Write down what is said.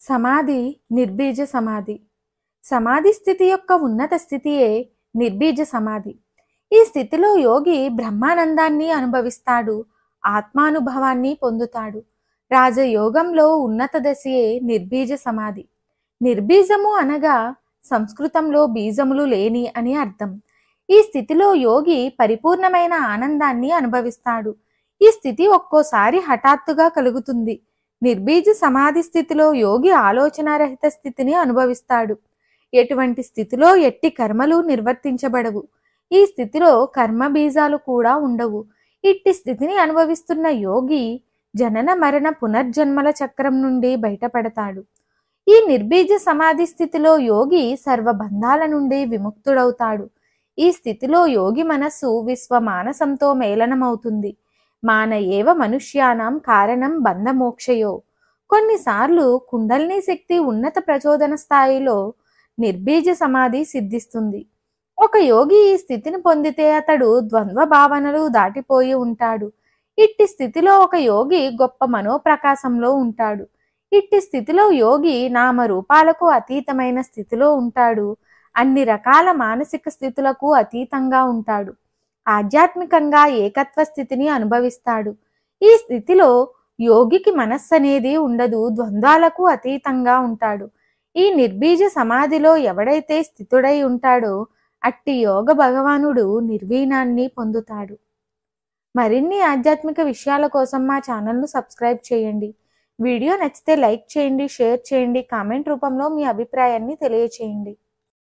సమాధి నిర్బీజ సమాధి. సమాధి స్థితి యొక్క ఉన్నత స్థితియే నిర్బీజ సమాధి. ఈ స్థితిలో యోగి బ్రహ్మానందాన్ని అనుభవిస్తాడు, ఆత్మానుభవాన్ని పొందుతాడు. రాజయోగంలో ఉన్నత దశయే నిర్బీజ సమాధి. నిర్బీజము అనగా సంస్కృతంలో బీజములు లేని అని అర్థం. ఈ స్థితిలో యోగి పరిపూర్ణమైన ఆనందాన్ని అనుభవిస్తాడు. ఈ స్థితి ఒక్కోసారి హఠాత్తుగా కలుగుతుంది. నిర్బీజ సమాధి స్థితిలో యోగి ఆలోచనారహిత స్థితిని అనుభవిస్తాడు. ఎటువంటి స్థితిలో ఎట్టి కర్మలు నిర్వర్తించబడవు. ఈ స్థితిలో కర్మ బీజాలు కూడా ఉండవు. ఇట్టి స్థితిని అనుభవిస్తున్న యోగి జనన మరణ పునర్జన్మల చక్రం నుండి బయటపడతాడు. ఈ నిర్బీజ సమాధి స్థితిలో యోగి సర్వబంధాల నుండి విముక్తుడవుతాడు. ఈ స్థితిలో యోగి మనస్సు విశ్వమానసంతో మేళనమవుతుంది. మాన ఏవ మనుష్యానాం కారణం బంధమోక్షయో. కొన్నిసార్లు కుండలిని శక్తి ఉన్నత ప్రచోదన స్థాయిలో నిర్బీజ సమాధి సిద్ధిస్తుంది. ఒక యోగి ఈ స్థితిని పొందితే అతడు ద్వంద్వ భావనలు దాటిపోయి ఉంటాడు. ఇట్టి స్థితిలో ఒక యోగి గొప్ప మనోప్రకాశంలో ఉంటాడు. ఇట్టి స్థితిలో యోగి నామరూపాలకు అతీతమైన స్థితిలో ఉంటాడు. అన్ని రకాల మానసిక స్థితులకు అతీతంగా ఉంటాడు. ఆధ్యాత్మికంగా ఏకత్వ స్థితిని అనుభవిస్తాడు. ఈ స్థితిలో యోగికి మనస్సు అనేది ఉండదు, ద్వంద్వాలకు అతీతంగా ఉంటాడు. ఈ నిర్బీజ సమాధిలో ఎవడైతే స్థితుడై ఉంటాడో అట్టి యోగ భగవానుడు నిర్వీణాన్ని పొందుతాడు. మరిన్ని ఆధ్యాత్మిక విషయాల కోసం మా ఛానల్ను సబ్స్క్రైబ్ చేయండి. వీడియో నచ్చితే లైక్ చేయండి, షేర్ చేయండి, కామెంట్ రూపంలో మీ అభిప్రాయాన్ని తెలియచేయండి.